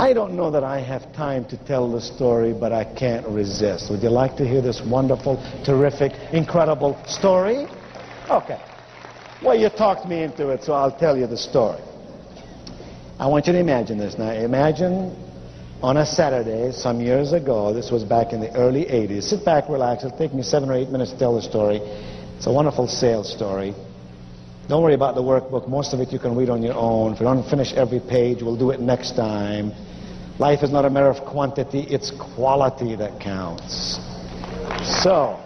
I don't know that I have time to tell the story, but I can't resist. Would you like to hear this wonderful, terrific, incredible story? Okay. Well, you talked me into it, so I'll tell you the story. I want you to imagine this now. Imagine on a Saturday some years ago, this was back in the early 80s. Sit back, relax. It'll take me 7 or 8 minutes to tell the story. It's a wonderful sales story. Don't worry about the workbook. Most of it you can read on your own. If you don't finish every page, we'll do it next time. Life is not a matter of quantity, it's quality that counts. So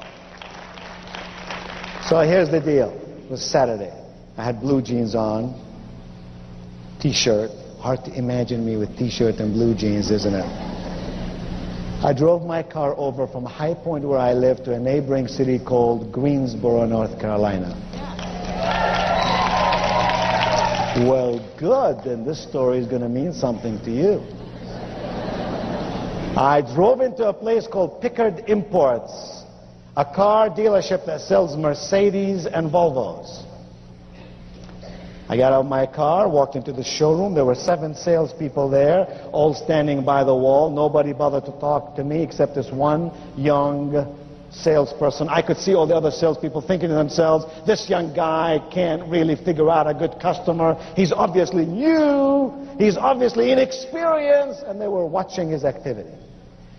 here's the deal. It was Saturday. I had blue jeans on, t-shirt. Hard to imagine me with t-shirt and blue jeans, isn't it? I drove my car over from High Point, where I live, to a neighboring city called Greensboro, North Carolina. Well, good, then this story is going to mean something to you. I drove into a place called Pickard Imports, a car dealership that sells Mercedes and Volvos. I got out of my car, walked into the showroom. There were 7 salespeople there, all standing by the wall. Nobody bothered to talk to me except this one young salesperson. I could see all the other salespeople thinking to themselves, this young guy can't really figure out a good customer. He's obviously new. He's obviously inexperienced. And they were watching his activity.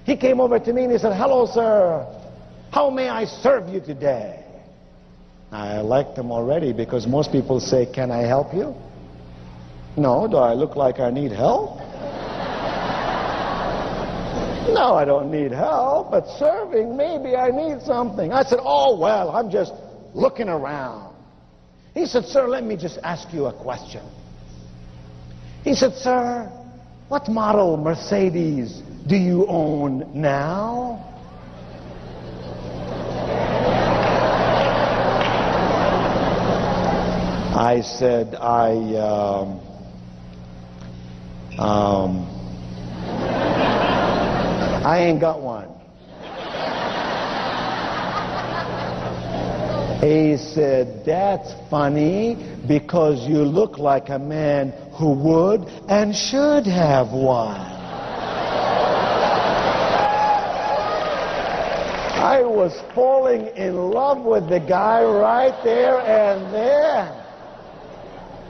He came over to me and he said, hello, sir. How may I serve you today? I liked him already because most people say, can I help you? No, do I look like I need help? No, I don't need help, but serving, maybe I need something. I said, oh, well, I'm just looking around. He said, sir, let me just ask you a question. He said, sir, what model Mercedes do you own now? I said, I ain't got one. He said, that's funny because you look like a man who would and should have one. I was falling in love with the guy right there and then.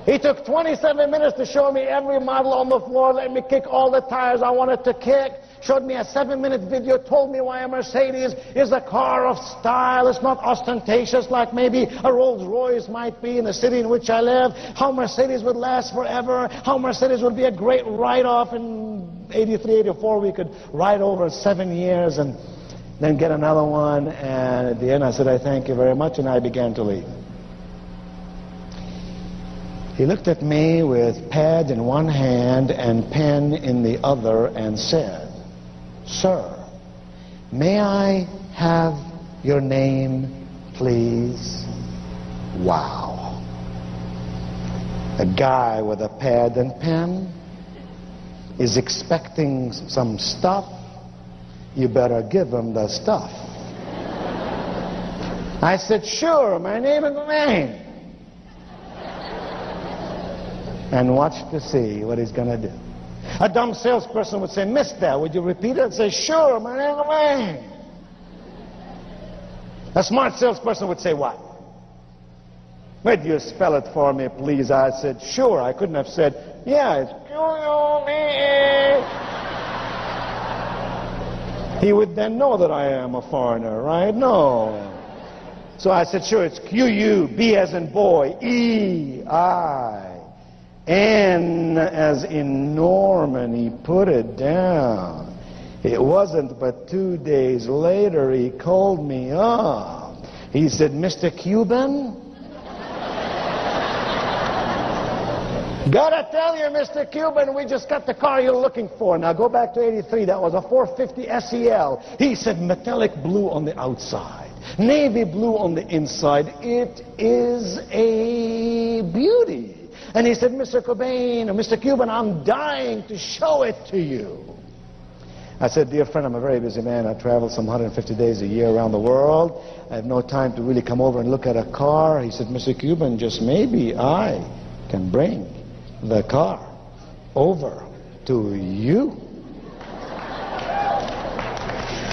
He took 27 minutes to show me every model on the floor, let me kick all the tires I wanted to kick, showed me a 7-minute video, told me why a Mercedes is a car of style. It's not ostentatious like maybe a Rolls Royce might be in the city in which I live, how Mercedes would last forever, how Mercedes would be a great write-off. In 83, 84, we could ride over 7 years and then get another one. And at the end I said, I thank you very much, and I began to leave. He looked at me with pad in one hand and pen in the other and said, sir, may I have your name, please? Wow. A guy with a pad and pen is expecting some stuff. You better give him the stuff. I said, sure, my name is Wayne. And watch to see what he's going to do. A dumb salesperson would say, mister, would you repeat it? I'd say, sure, my name is Wayne. A smart salesperson would say, what? Would you spell it for me, please? I said, sure. I couldn't have said, yeah, it's Q-U-B-E. He would then know that I am a foreigner, right? No. So I said, sure, it's Q-U-B as in boy, E-I. N as in Norman. He put it down. It wasn't but 2 days later he called me up. He said, Mr. Cuban? Gotta tell you, Mr. Cuban, we just got the car you're looking for. Now go back to 83. That was a 450 SEL. He said, metallic blue on the outside, navy blue on the inside. It is a beauty. And he said, Mr. Cobain, or Mr. Cuban, I'm dying to show it to you. I said, dear friend, I'm a very busy man. I travel some 150 days a year around the world. I have no time to really come over and look at a car. He said, Mr. Cuban, just maybe I can bring the car over to you.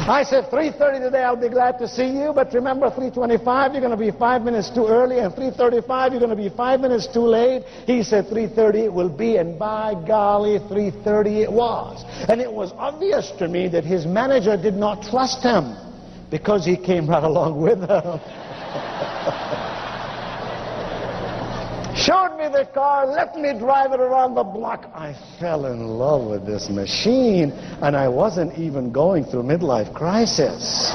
I said, 3:30 today, I'll be glad to see you, but remember 3:25, you're going to be 5 minutes too early, and 3:35, you're going to be 5 minutes too late. He said 3:30 it will be, and by golly, 3:30 it was. And it was obvious to me that his manager did not trust him, because he came right along with him. Showed me the car, let me drive it around the block. I fell in love with this machine, and I wasn't even going through midlife crisis.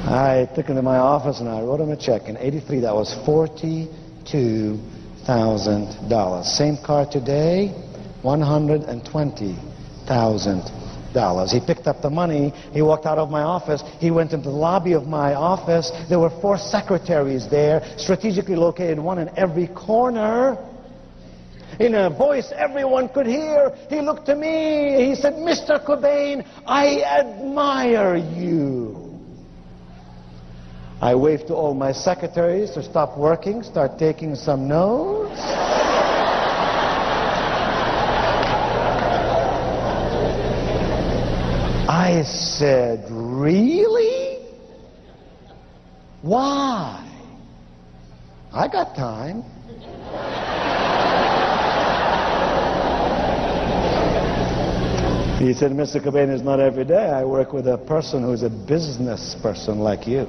I took him to my office and I wrote him a check. In '83, that was $42,000. Same car today, $120,000. He picked up the money, he walked out of my office, he went into the lobby of my office. There were 4 secretaries there, strategically located, one in every corner. In a voice everyone could hear, he looked to me, he said, "Mr. Cobain, I admire you." I waved to all my secretaries to stop working, start taking some notes. I said, "Really? Why? I got time." He said, "Mr. Cobain, it's not every day I work with a person who's a business person like you.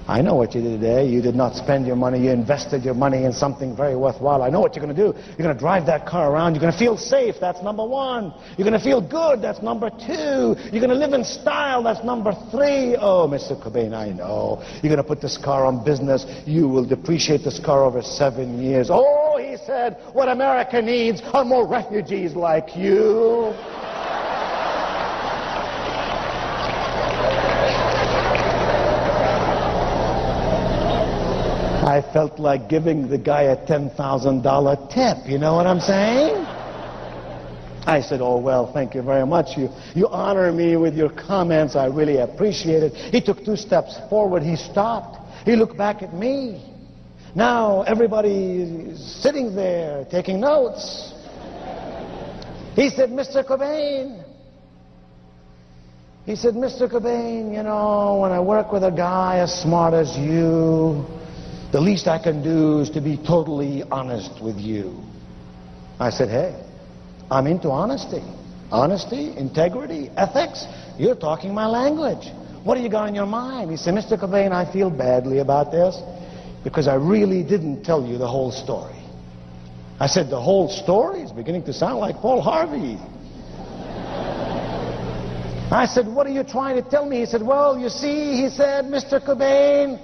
I know what you did today. You did not spend your money. You invested your money in something very worthwhile. I know what you're going to do. You're going to drive that car around. You're going to feel safe. That's number 1. You're going to feel good. That's number 2. You're going to live in style. That's number 3. Oh, Mr. Cobain, I know. You're going to put this car on business. You will depreciate this car over 7 years. Oh," he said, "what America needs are more refugees like you." I felt like giving the guy a $10,000 tip, you know what I'm saying? I said, "Oh, well, thank you very much. You honor me with your comments. I really appreciate it." He took 2 steps forward. He stopped. He looked back at me. Now everybody is sitting there taking notes. He said, "Mr. Cobain," he said, "Mr. Cobain, you know, when I work with a guy as smart as you, the least I can do is to be totally honest with you." I said, "Hey, I'm into honesty. Honesty, integrity, ethics. You're talking my language. What do you got in your mind?" He said, "Mr. Cobain, I feel badly about this because I really didn't tell you the whole story." I said, "The whole story is beginning to sound like Paul Harvey." I said, "What are you trying to tell me?" He said, "Well, you see," he said, "Mr. Cobain,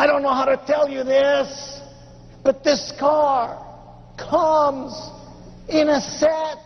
I don't know how to tell you this, but this car comes in a set."